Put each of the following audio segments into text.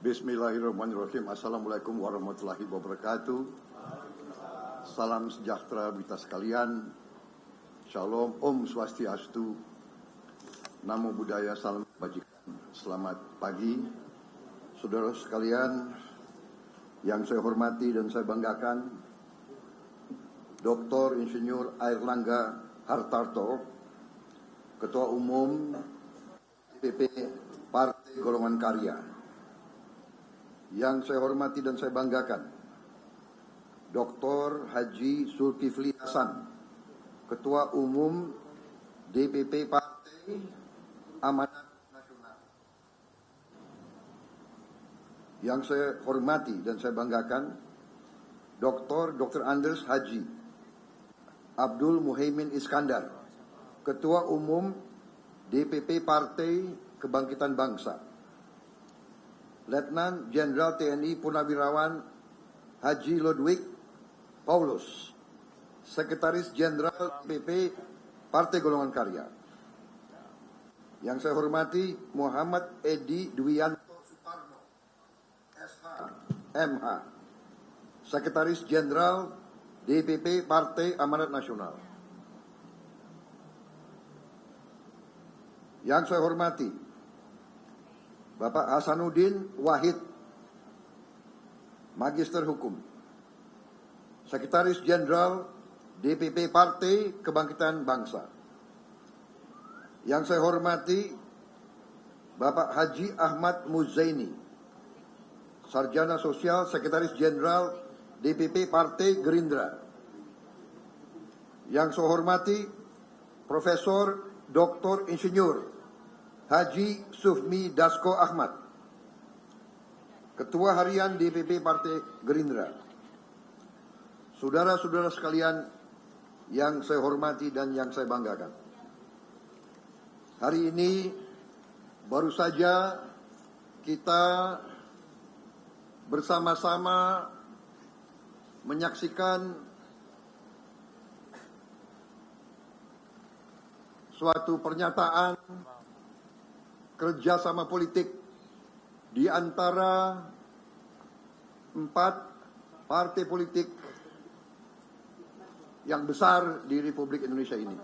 Bismillahirrahmanirrahim. Assalamualaikum warahmatullahi wabarakatuh. Salam sejahtera kita sekalian. Shalom, Om Swastiastu. Namo Buddhaya, salam kebajikan. Selamat pagi, saudara sekalian yang saya hormati dan saya banggakan. Dr. Insinyur Airlangga Hartarto, Ketua Umum DPP Partai Golongan Karya. Yang saya hormati dan saya banggakan, Dr. Haji Zulkifli Hasan, Ketua Umum DPP Partai Amanat Nasional. Yang saya hormati dan saya banggakan, Dr. Andes Haji Abdul Muhaimin Iskandar, Ketua Umum DPP Partai Kebangkitan Bangsa. Letnan Jenderal TNI Purnawirawan Haji Ludwig Paulus, Sekretaris Jenderal DPP Partai Golongan Karya. Yang saya hormati Muhammad Edi Dwianto Suparno, SH, MH, Sekretaris Jenderal DPP Partai Amanat Nasional. Yang saya hormati Bapak Hasanuddin Wahid, Magister Hukum, Sekretaris Jenderal DPP Partai Kebangkitan Bangsa. Yang saya hormati Bapak Haji Ahmad Muzaini, Sarjana Sosial, Sekretaris Jenderal DPP Partai Gerindra. Yang saya hormati Profesor Dr. Insinyur Haji Sufmi Dasko Ahmad, Ketua Harian DPP Partai Gerindra. Saudara-saudara sekalian yang saya hormati dan yang saya banggakan. Hari ini baru saja kita bersama-sama menyaksikan suatu pernyataan kerjasama politik di antara 4 partai politik yang besar di Republik Indonesia ini.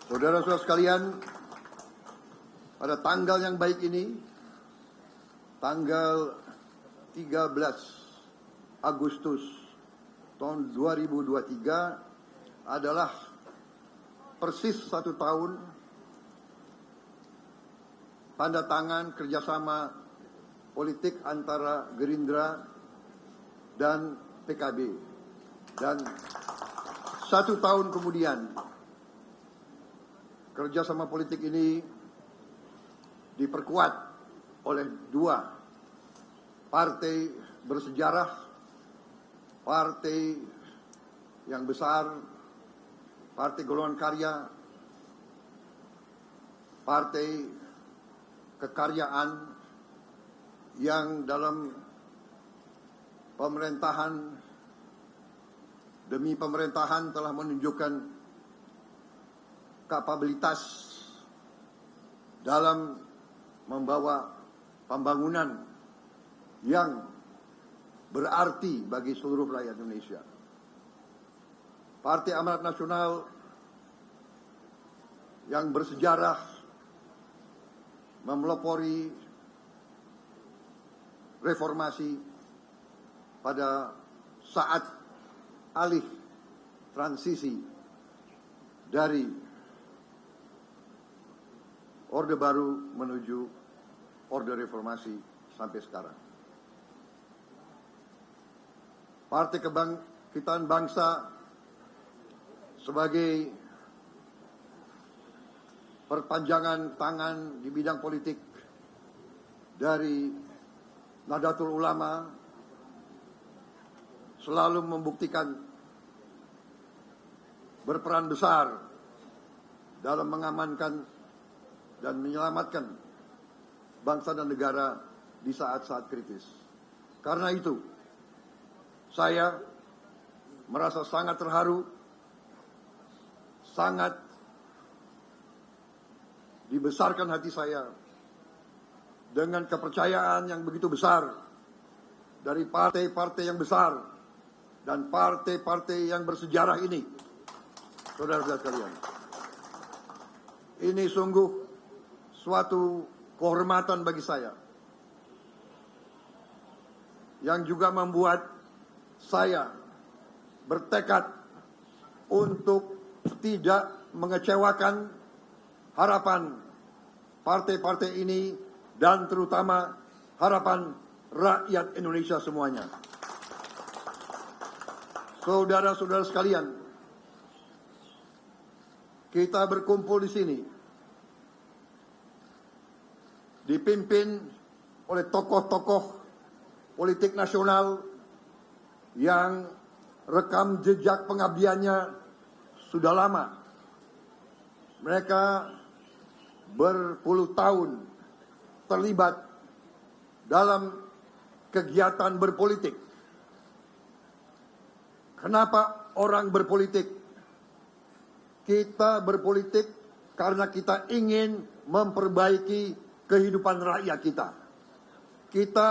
Saudara-saudara sekalian, pada tanggal yang baik ini, tanggal 13 Agustus tahun 2023 adalah persis 1 tahun tanda tangan kerjasama politik antara Gerindra dan PKB. Dan 1 tahun kemudian kerjasama politik ini diperkuat oleh 2 partai bersejarah, partai yang besar, Partai Golongan Karya, Partai Kekaryaan yang dalam pemerintahan demi pemerintahan telah menunjukkan kapabilitas dalam membawa pembangunan yang berarti bagi seluruh rakyat Indonesia. Partai Amanat Nasional yang bersejarah memelopori reformasi pada saat alih transisi dari Orde Baru menuju Orde Reformasi sampai sekarang. Partai Kebangkitan Bangsa sebagai perpanjangan tangan di bidang politik dari Nahdlatul Ulama selalu membuktikan berperan besar dalam mengamankan dan menyelamatkan bangsa dan negara di saat-saat kritis. Karena itu, saya merasa sangat terharu, sangat dibesarkan hati saya dengan kepercayaan yang begitu besar dari partai-partai yang besar dan partai-partai yang bersejarah ini, saudara-saudara sekalian. Ini sungguh suatu kehormatan bagi saya, yang juga membuat saya bertekad untuk tidak mengecewakan harapan partai-partai ini dan terutama harapan rakyat Indonesia semuanya. Saudara-saudara sekalian, kita berkumpul di sini dipimpin oleh tokoh-tokoh politik nasional yang rekam jejak pengabdiannya sudah lama. Mereka berpuluh tahun terlibat dalam kegiatan berpolitik. Kenapa orang berpolitik? Kita berpolitik karena kita ingin memperbaiki kehidupan rakyat kita. Kita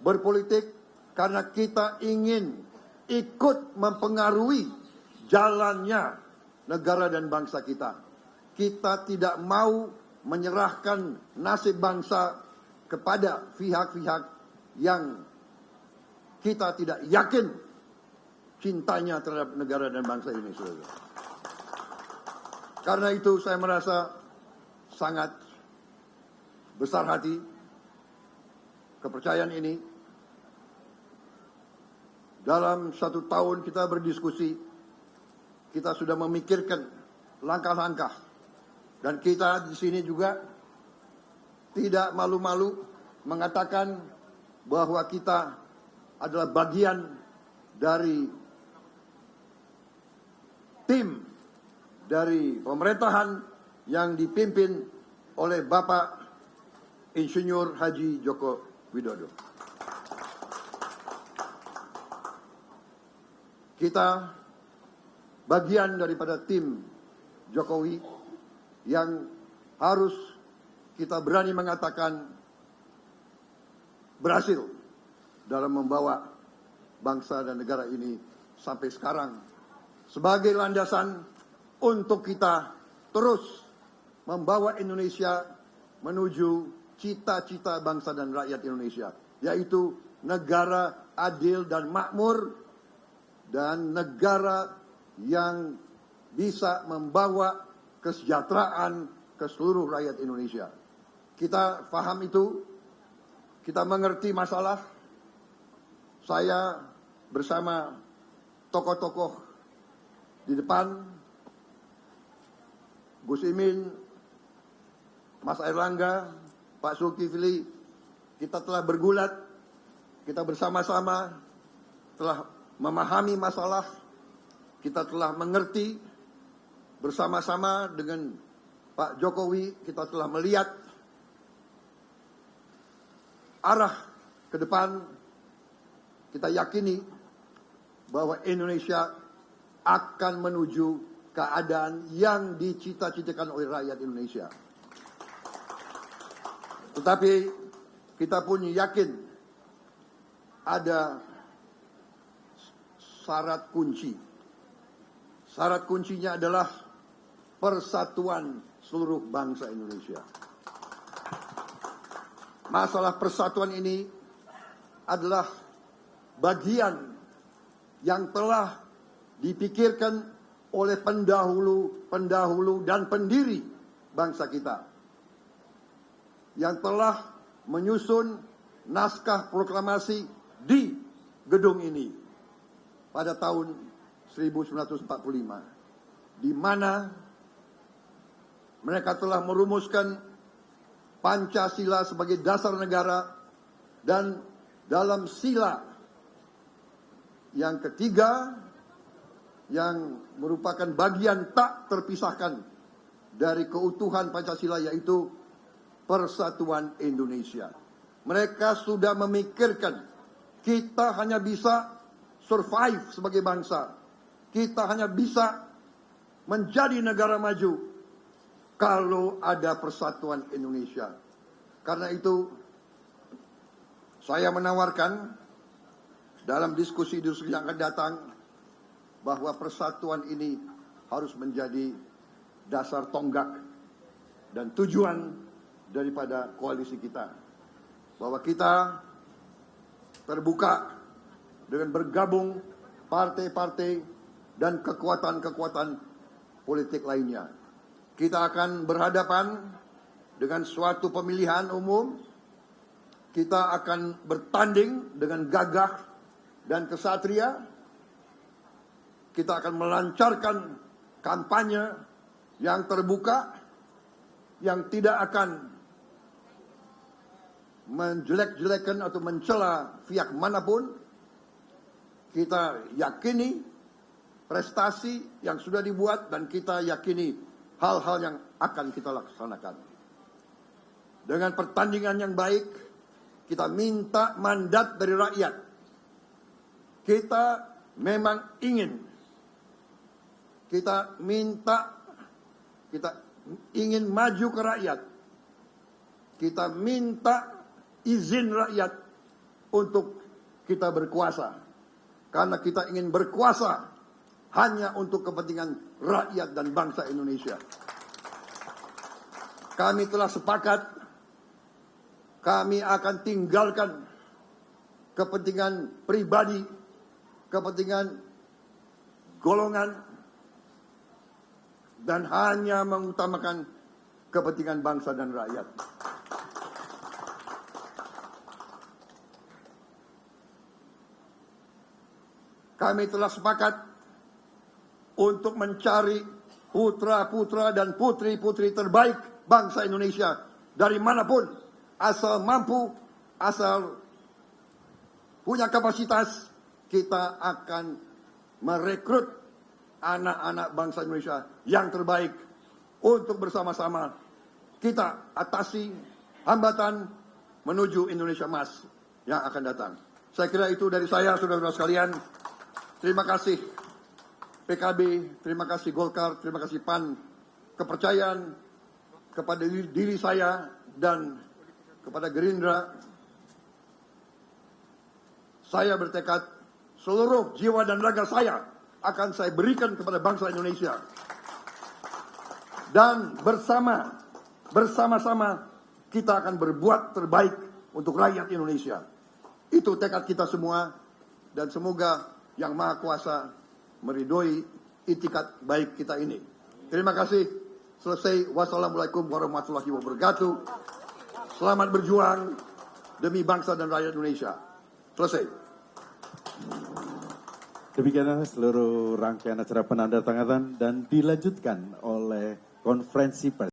berpolitik karena kita ingin ikut mempengaruhi jalannya negara dan bangsa kita. Kita tidak mau menyerahkan nasib bangsa kepada pihak-pihak yang kita tidak yakin cintanya terhadap negara dan bangsa ini, saudara. Karena itu saya merasa sangat besar hati kepercayaan ini. Dalam 1 tahun kita berdiskusi, kita sudah memikirkan langkah-langkah, dan kita di sini juga tidak malu-malu mengatakan bahwa kita adalah bagian dari tim dari pemerintahan yang dipimpin oleh Bapak Insinyur Haji Joko Widodo. Kita bagian daripada tim Jokowi yang harus kita berani mengatakan berhasil dalam membawa bangsa dan negara ini sampai sekarang sebagai landasan untuk kita terus membawa Indonesia menuju cita-cita bangsa dan rakyat Indonesia, yaitu negara adil dan makmur dan negara yang bisa membawa kesejahteraan ke seluruh rakyat Indonesia. Kita paham itu, kita mengerti masalah. Saya bersama tokoh-tokoh di depan, Gus Imin, Mas Airlangga, Pak Zulkifli, kita telah bergulat, kita bersama-sama telah memahami masalah, kita telah mengerti bersama-sama dengan Pak Jokowi, kita telah melihat arah ke depan. Kita yakini bahwa Indonesia akan menuju keadaan yang dicita-citakan oleh rakyat Indonesia. Tetapi kita pun yakin ada syarat kunci. Syarat kuncinya adalah persatuan seluruh bangsa Indonesia. Masalah persatuan ini adalah bagian yang telah dipikirkan oleh pendahulu dan pendiri bangsa kita, yang telah menyusun naskah proklamasi di gedung ini pada tahun 1945, di mana mereka telah merumuskan Pancasila sebagai dasar negara, dan dalam sila yang ketiga yang merupakan bagian tak terpisahkan dari keutuhan Pancasila, yaitu persatuan Indonesia. Mereka sudah memikirkan kita hanya bisa survive sebagai bangsa, kita hanya bisa menjadi negara maju kalau ada persatuan Indonesia. Karena itu Saya menawarkan dalam diskusi-diskusi yang akan datang bahwa persatuan ini harus menjadi dasar tonggak dan tujuan daripada koalisi kita. Bahwa kita terbuka dengan bergabung partai-partai dan kekuatan-kekuatan politik lainnya. Kita akan berhadapan dengan suatu pemilihan umum. Kita akan bertanding dengan gagah dan kesatria. Kita akan melancarkan kampanye yang terbuka, yang tidak akan menjelek-jelekan atau mencela pihak manapun. Kita yakini prestasi yang sudah dibuat dan kita yakini hal-hal yang akan kita laksanakan. Dengan pertandingan yang baik, kita minta mandat dari rakyat. Kita memang ingin, kita ingin maju ke rakyat. Kita minta izin rakyat untuk kita berkuasa. Karena kita ingin berkuasa hanya untuk kepentingan rakyat dan bangsa Indonesia. Kami telah sepakat, kami akan tinggalkan kepentingan pribadi, kepentingan golongan, dan hanya mengutamakan kepentingan bangsa dan rakyat. Kami telah sepakat untuk mencari putra-putra dan putri-putri terbaik bangsa Indonesia dari manapun, asal mampu, asal punya kapasitas. Kita akan merekrut anak-anak bangsa Indonesia yang terbaik untuk bersama-sama kita atasi hambatan menuju Indonesia Emas yang akan datang. Saya kira itu dari saya, saudara-saudara sekalian. Terima kasih PKB, terima kasih Golkar, terima kasih PAN, kepercayaan kepada diri saya dan kepada Gerindra. Saya bertekad seluruh jiwa dan raga saya akan saya berikan kepada bangsa Indonesia. Dan bersama-sama kita akan berbuat terbaik untuk rakyat Indonesia. Itu tekad kita semua, dan semoga Yang Maha Kuasa meridhoi itikat baik kita ini. Terima kasih. Selesai. Wassalamualaikum warahmatullahi wabarakatuh. Selamat berjuang demi bangsa dan rakyat Indonesia. Selesai. Demikianlah seluruh rangkaian acara penandatanganan dan dilanjutkan oleh konferensi pers.